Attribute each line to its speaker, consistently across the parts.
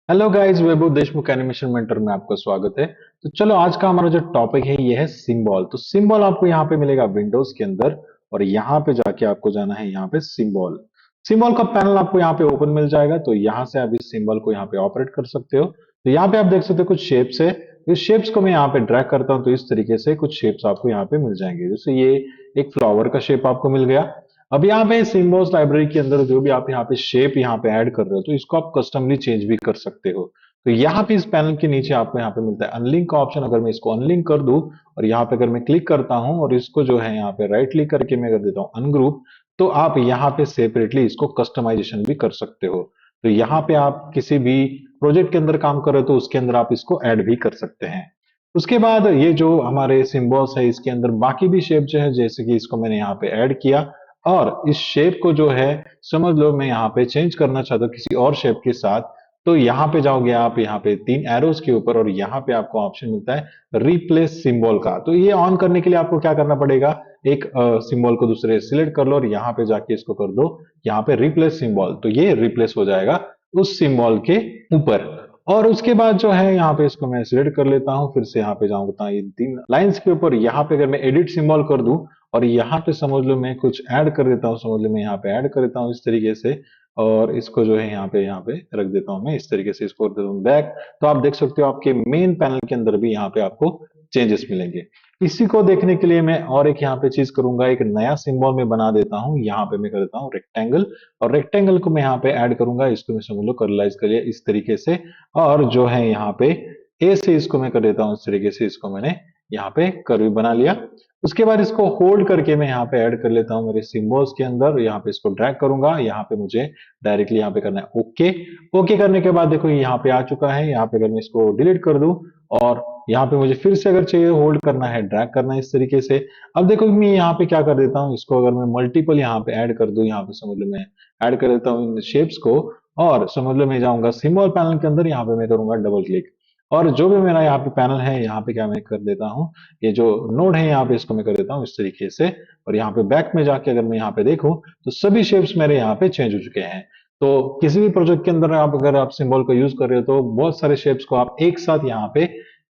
Speaker 1: Hello guys, वैभव Deshmukh animation mentor में आपका स्वागत है। तो चलो, आज का हमारा जो टॉपिक है ये है सिंबल। तो सिंबल आपको यहाँ पे मिलेगा विंडोज के अंदर, और यहाँ पे जाके आपको जाना है यहाँ पे सिंबल। सिंबल का पैनल आपको यहाँ पे ओपन मिल जाएगा, तो यहाँ से आप इस सिंबल को यहाँ पे ऑपरेट कर सकते हो। तो यहाँ पे आप देख सकते हो कुछ शेप्स है। इस शेप्स को मैं यहाँ पे ड्रैग करता हूँ तो इस तरीके से कुछ शेप्स आपको यहाँ पे मिल जाएंगे। जैसे ये एक फ्लावर का शेप आपको मिल गया। अब यहाँ पे सिंबल्स लाइब्रेरी के अंदर जो भी आप यहाँ पे शेप यहाँ पे ऐड कर रहे हो, तो इसको आप कस्टमली चेंज भी कर सकते हो। तो यहाँ पे इस पैनल के नीचे आपको यहाँ पे मिलता है अनलिंक का ऑप्शन। अगर मैं इसको अनलिंक कर दूं और यहाँ पे अगर मैं क्लिक करता हूं और इसको जो है यहाँ पे राइट क्लिक करके मैं कर देता हूँ अनग्रुप, तो आप यहाँ पे सेपरेटली इसको कस्टमाइजेशन भी कर सकते हो। तो यहाँ पे आप किसी भी प्रोजेक्ट के अंदर काम कर रहे हो तो उसके अंदर आप इसको ऐड भी कर सकते हैं। उसके बाद ये जो हमारे सिंबल्स है इसके अंदर बाकी भी शेप जो है, जैसे कि इसको मैंने यहाँ पे ऐड किया और इस शेप को जो है समझ लो मैं यहाँ पे चेंज करना चाहता हूँ किसी और शेप के साथ। तो यहाँ पे जाओगे आप यहाँ पे तीन एरोज के ऊपर और यहाँ पे आपको ऑप्शन मिलता है रिप्लेस सिंबल का। तो ये ऑन करने के लिए आपको क्या करना पड़ेगा, एक सिंबल को दूसरे सिलेक्ट कर लो और यहाँ पे जाके इसको कर दो यहाँ पे रिप्लेस सिंबल। तो ये रिप्लेस हो जाएगा उस सिंबल के ऊपर। और उसके बाद जो है यहाँ पे इसको मैं सिलेक्ट कर लेता हूँ, फिर से यहाँ पे जाऊंगा ये तीन लाइंस के ऊपर। यहाँ पे अगर मैं एडिट सिंबल कर दूं और यहाँ पे समझ लो मैं कुछ ऐड कर देता हूँ, समझ लो मैं यहाँ पे ऐड कर देता हूँ इस तरीके से। और इसको जो है यहाँ पे रख देता हूँ मैं इस तरीके से, इसको कर देता हूँ बैक। तो आप देख सकते हो आपके मेन पैनल के अंदर भी यहाँ पे आपको चेंजेस मिलेंगे। इसी को देखने के लिए मैं और एक यहाँ पे चीज करूंगा, एक नया सिंबल में बना देता हूँ। यहाँ पे मैं कर देता हूँ रेक्टेंगल, और रेक्टेंगल को मैं यहाँ पे ऐड करूंगा। इसको मैं समझ लो कर्लाइज कर लिया इस तरीके से। और जो है यहाँ पे ए से इसको मैं कर देता हूँ इस तरीके से, इसको मैंने यहाँ पे कर्व बना लिया। उसके बाद इसको होल्ड करके मैं यहाँ पे ऐड कर लेता हूँ मेरे सिंबल्स के अंदर। यहाँ पे इसको ड्रैग करूंगा, यहाँ पे मुझे डायरेक्टली यहाँ पे करना है ओके। ओके करने के बाद देखो ये यहाँ पे आ चुका है। यहाँ पे अगर मैं इसको डिलीट कर दूं और यहाँ पे मुझे फिर से अगर चाहिए होल्ड करना है, ड्रैग करना है इस तरीके से। अब देखो मैं यहाँ पे क्या कर देता हूँ, इसको अगर मैं मल्टीपल यहाँ पे ऐड कर दूं, यहाँ पे समझ लो मैं ऐड कर देता हूँ इन शेप्स को। और समझ लो मैं जाऊंगा सिंबल पैनल के अंदर, यहाँ पे मैं करूंगा डबल क्लिक। और जो भी मेरा यहाँ पे पैनल है यहाँ पे क्या मैं कर देता हूँ, ये जो नोड है यहाँ पे इसको मैं कर देता हूँ इस तरीके से। और यहाँ पे बैक में जाके अगर मैं यहाँ पे देखूं तो सभी शेप्स मेरे यहाँ पे चेंज हो चुके हैं। तो किसी भी प्रोजेक्ट के अंदर आप अगर आप सिंबल को यूज कर रहे हो तो बहुत सारे शेप्स को आप एक साथ यहाँ पे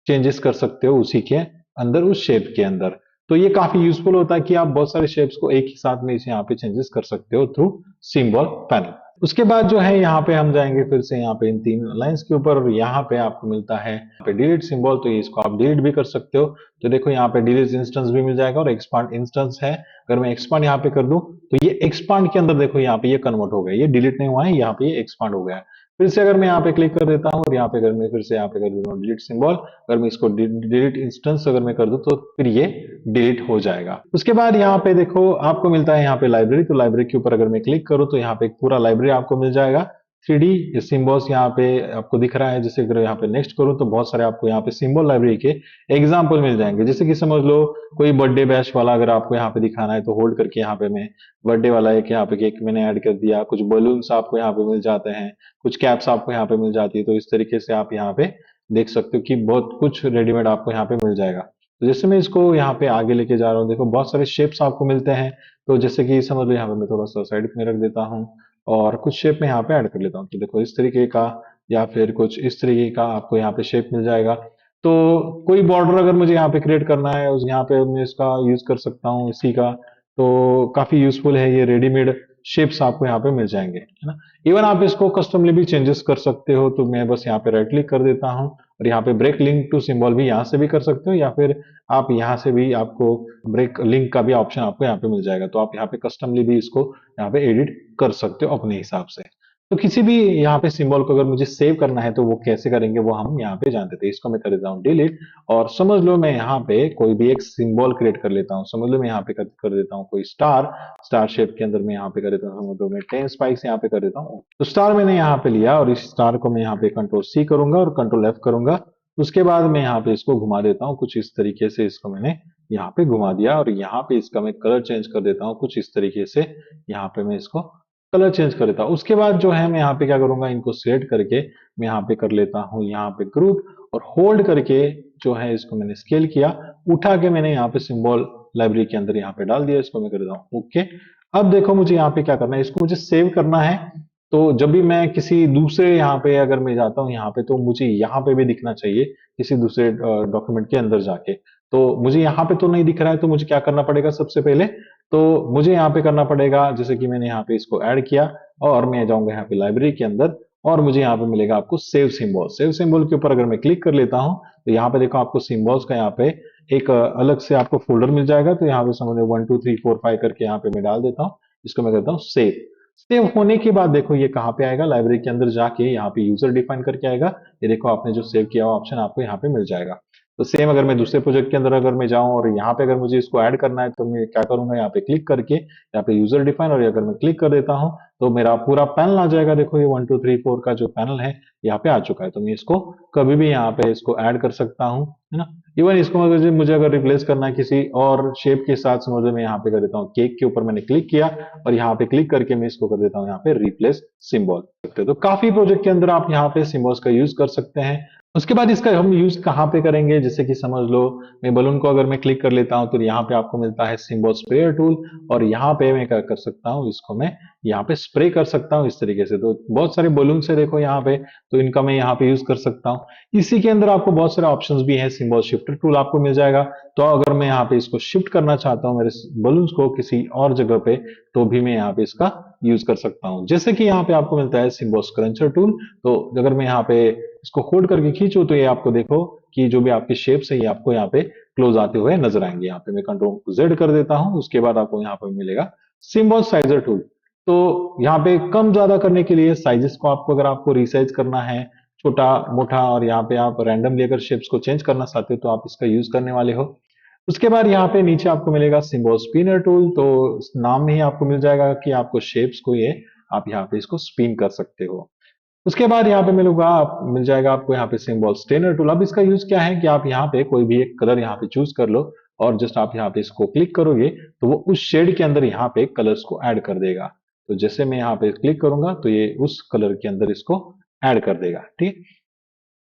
Speaker 1: चेंजेस कर सकते हो उसी के अंदर, उस शेप के अंदर। तो ये काफी यूजफुल होता है कि आप बहुत सारे शेप्स को एक ही साथ में इसे यहाँ पे चेंजेस कर सकते हो थ्रू सिंबल पैनल। उसके बाद जो है यहाँ पे हम जाएंगे फिर से यहाँ पे इन तीन लाइंस के ऊपर, और यहाँ पे आपको मिलता है यहाँ पे डिलीट सिंबल। तो इसको आप डिलीट भी कर सकते हो। तो देखो यहाँ पे डिलीट इंस्टेंस भी मिल जाएगा और एक्सपांड इंस्टेंस है। अगर मैं एक्सपांड यहाँ पे कर दूं तो ये एक्सपांड के अंदर देखो यहाँ पे ये कन्वर्ट हो गया, ये डिलीट नहीं हुआ है, यहाँ पे ये एक्सपांड हो गया है। फिर से अगर मैं यहाँ पे क्लिक कर देता हूँ और यहाँ पे अगर मैं फिर से यहाँ पे कर देता हूँ डिलीट सिंबल, अगर मैं इसको डिलीट इंस्टेंस अगर मैं कर दूं तो फिर ये डिलीट हो जाएगा। उसके बाद यहाँ पे देखो आपको मिलता है यहाँ पे लाइब्रेरी। तो लाइब्रेरी के ऊपर अगर मैं क्लिक करूँ तो यहाँ पे एक पूरा लाइब्रेरी आपको मिल जाएगा। 3D सिंबल्स यहाँ पे आपको दिख रहा है। जैसे अगर यहाँ पे नेक्स्ट करूँ तो बहुत सारे आपको यहाँ पे सिंबल लाइब्रेरी के एग्जाम्पल मिल जाएंगे। जैसे कि समझ लो कोई बर्थडे बैश वाला अगर आपको यहाँ पे दिखाना है तो होल्ड करके यहाँ पे मैं बर्थडे वाला एक यहाँ पे केक मैंने ऐड कर दिया। कुछ बलून्स आपको यहाँ पे मिल जाते हैं, कुछ कैप्स आपको यहाँ पे मिल जाती है। तो इस तरीके से आप यहाँ पे देख सकते हो कि बहुत कुछ रेडीमेड आपको यहाँ पे मिल जाएगा। तो जैसे मैं इसको यहाँ पे आगे लेके जा रहा हूँ, देखो बहुत सारे शेप्स आपको मिलते हैं। तो जैसे कि समझ लो यहाँ पे मैं थोड़ा सा साइड में रख देता हूँ और कुछ शेप में यहाँ पे ऐड कर लेता हूँ। तो देखो इस तरीके का या फिर कुछ इस तरीके का आपको यहाँ पे शेप मिल जाएगा। तो कोई बॉर्डर अगर मुझे यहाँ पे क्रिएट करना है उस यहाँ पे मैं इसका यूज कर सकता हूँ इसी का। तो काफी यूजफुल है, ये रेडीमेड शेप्स आपको यहाँ पे मिल जाएंगे, है ना। इवन आप इसको कस्टमली भी चेंजेस कर सकते हो। तो मैं बस यहाँ पे राइट क्लिक कर देता हूँ और यहाँ पे ब्रेक लिंक टू सिंबल भी यहाँ से भी कर सकते हो, या फिर आप यहाँ से भी आपको ब्रेक लिंक का भी ऑप्शन आपको यहाँ पे मिल जाएगा। तो आप यहाँ पे कस्टमली भी इसको यहाँ पे एडिट कर सकते हो अपने हिसाब से। तो किसी भी यहाँ पे सिंबल को अगर मुझे सेव करना है तो वो कैसे करेंगे वो हम यहाँ पे जानते थे। इसको मैं कर देता हूँ डिलीट, और समझ लो मैं यहाँ पे कोई भी एक सिंबल क्रिएट कर लेता हूँ। समझ लो मैं यहाँ पे कर देता हूँ कोई स्टार। स्टार शेप के अंदर मैं यहाँ पे कर देता हूँ, समझ लो मैं 10 स्पाइक्स यहाँ पे कर देता हूँ। तो स्टार मैंने यहाँ पे लिया और इस स्टार को मैं यहाँ पे कंट्रोल सी करूंगा और कंट्रोल एफ करूंगा। उसके बाद मैं यहाँ पे इसको घुमा देता हूँ कुछ इस तरीके से, इसको मैंने यहाँ पे घुमा दिया और यहाँ पे इसका मैं कलर चेंज कर देता हूँ कुछ इस तरीके से। यहाँ पे मैं इसको कलर चेंज कर देता हूँ। उसके बाद जो है मैं यहाँ पे क्या करूंगा, इनको सिलेक्ट करके मैं यहाँ पे कर लेता हूँ यहाँ पे ग्रुप, और होल्ड करके जो है इसको मैंने स्केल किया, उठा के मैंने यहाँ पे सिंबल लाइब्रेरी के अंदर यहाँ पे डाल दिया। इसको मैं कर देता हूँ ओके। अब देखो मुझे यहाँ पे क्या करना है, इसको मुझे सेव करना है। तो जब भी मैं किसी दूसरे यहाँ पे अगर मैं जाता हूँ यहाँ पे, तो मुझे यहाँ पे भी दिखना चाहिए किसी दूसरे डॉक्यूमेंट के अंदर जाके। तो मुझे यहाँ पे तो नहीं दिख रहा है, तो मुझे क्या करना पड़ेगा सबसे पहले, तो मुझे यहाँ पे करना पड़ेगा, जैसे कि मैंने यहाँ पे इसको ऐड किया और मैं जाऊंगा यहाँ पे लाइब्रेरी के अंदर, और मुझे यहाँ पे मिलेगा आपको सेव सिंबल। सेव सिंबल के ऊपर अगर मैं क्लिक कर लेता हूँ, तो यहाँ पे देखो आपको सिंबल्स का यहाँ पे एक अलग से आपको फोल्डर मिल जाएगा। तो यहाँ पे समझ 1 2 3 4 5 करके यहाँ पे मैं डाल देता हूँ, इसको मैं करता हूँ सेव। सेव होने के बाद देखो ये कहाँ पे आएगा, लाइब्रेरी के अंदर जाके यहाँ पे यूजर डिफाइन करके आएगा। ये देखो आपने जो सेव किया हुआ ऑप्शन आपको यहाँ पे मिल जाएगा। तो सेम अगर मैं दूसरे प्रोजेक्ट के अंदर अगर मैं जाऊं और यहाँ पे अगर मुझे इसको ऐड करना है, तो मैं क्या करूंगा, यहाँ पे क्लिक करके यहाँ पे यूजर डिफाइन, और अगर मैं क्लिक कर देता हूँ तो मेरा पूरा पैनल आ जाएगा। देखो ये 1 2 3 4 का जो पैनल है यहाँ पे आ चुका है। तो मैं इसको कभी भी यहाँ पे इसको ऐड कर सकता हूँ, है ना। इवन इसको अगर मुझे अगर रिप्लेस करना है किसी और शेप के साथ, समझ मैं यहाँ पे कर देता हूँ केक के ऊपर मैंने क्लिक किया, और यहाँ पे क्लिक करके मैं इसको कर देता हूँ यहाँ पे रिप्लेस सिंबल। तो काफी प्रोजेक्ट के अंदर आप यहाँ पे सिंबल्स का यूज कर सकते हैं। उसके बाद इसका हम यूज कहाँ पे करेंगे, जैसे कि समझ लो मैं बलून को अगर मैं क्लिक कर लेता हूं, तो यहाँ पे आपको मिलता है सिंबल स्प्रेयर टूल, और यहाँ पे मैं क्या कर सकता हूँ, इसको मैं यहाँ पे स्प्रे कर सकता हूँ इस तरीके से। तो बहुत सारे बलून है देखो यहाँ पे, तो इनका मैं यहाँ पे यूज कर सकता हूँ। इसी के अंदर आपको बहुत सारे ऑप्शंस भी है, सिंबल शिफ्टर टूल आपको मिल जाएगा। तो अगर मैं यहाँ पे इसको शिफ्ट करना चाहता हूँ मेरे बलून को किसी और जगह पे, तो भी मैं यहाँ पे इसका यूज कर सकता हूँ। जैसे कि यहाँ पे आपको मिलता है सिंबल स्क्रंचर टूल। तो अगर मैं यहाँ पे इसको होल्ड करके खींचो, तो ये आपको देखो कि जो भी आपके शेप्स है ये आपको यहाँ पे क्लोज आते हुए नजर आएंगे। यहाँ पे मैं कंट्रोल जेड कर देता हूँ, उसके बाद आपको यहाँ पे मिलेगा सिंबल साइजर टूल। तो यहाँ पे कम ज्यादा करने के लिए साइजेस को आपको अगर आपको रिसाइज करना है, छोटा मोटा, और यहाँ पे आप रैंडमली अगर शेप्स को चेंज करना चाहते हो, तो आप इसका यूज करने वाले हो। उसके बाद यहाँ पे नीचे आपको मिलेगा सिंबल स्पिनर टूल। तो नाम में ही आपको मिल जाएगा कि आपको शेप्स को ये आप यहाँ पे इसको स्पिन कर सकते हो। उसके बाद यहाँ पे मिलूंगा आप मिल जाएगा आपको यहाँ पे सिंबल स्टेनर टूल। अब इसका यूज क्या है कि आप यहाँ पे कोई भी एक कलर यहाँ पे चूज कर लो, और जस्ट आप यहाँ पे इसको क्लिक करोगे, तो वो उस शेड के अंदर यहाँ पे कलर्स को ऐड कर देगा। तो जैसे मैं यहाँ पे क्लिक करूंगा, तो ये उस कलर के अंदर इसको ऐड कर देगा, ठीक।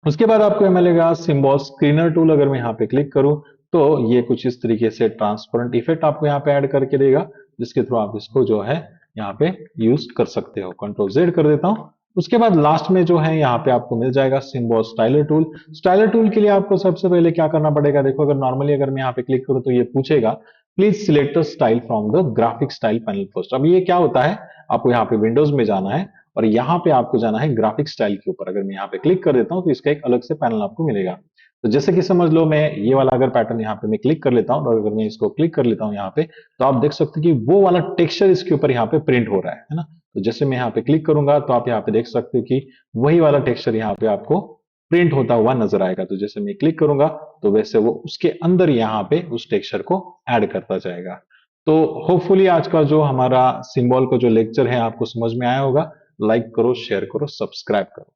Speaker 1: उसके बाद आपको ये मिलेगा सिंबल स्क्रीनर टूल। अगर मैं यहाँ पे क्लिक करूं, तो ये कुछ इस तरीके से ट्रांसपेरेंट इफेक्ट आपको यहाँ पे ऐड करके देगा, जिसके थ्रू आप इसको जो है यहाँ पे यूज कर सकते हो। कंट्रोल जेड कर देता हूं। उसके बाद लास्ट में जो है यहाँ पे आपको मिल जाएगा symbol styler tool. Styler tool के लिए आपको सबसे पहले क्या करना पड़ेगा, देखो अगर नॉर्मली अगर मैं यहाँ पे क्लिक करूँ, तो ये पूछेगा please select style from the graphic style panel first. अब ये क्या होता है, आपको यहाँ पे विंडोज में जाना है, और यहाँ पे आपको जाना है ग्राफिक स्टाइल के ऊपर। अगर मैं यहाँ पे क्लिक कर देता हूँ, तो इसका एक अलग से पैनल आपको मिलेगा। तो जैसे कि समझ लो मैं ये वाला अगर पैटर्न यहाँ पे मैं क्लिक कर लेता हूँ, और अगर मैं इसको क्लिक कर लेता हूँ यहाँ पे, तो आप देख सकते हो कि वो वाला टेक्सचर इसके ऊपर यहाँ पे प्रिंट हो रहा है ना। तो जैसे मैं यहाँ पे क्लिक करूंगा, तो आप यहाँ पे देख सकते हो कि वही वाला टेक्सचर यहाँ पे आपको प्रिंट होता हुआ नजर आएगा। तो जैसे मैं क्लिक करूंगा, तो वैसे वो उसके अंदर यहाँ पे उस टेक्सचर को ऐड करता जाएगा। तो होपफुली आज का जो हमारा सिंबल का जो लेक्चर है आपको समझ में आया होगा। लाइक करो, शेयर करो, सब्सक्राइब करो।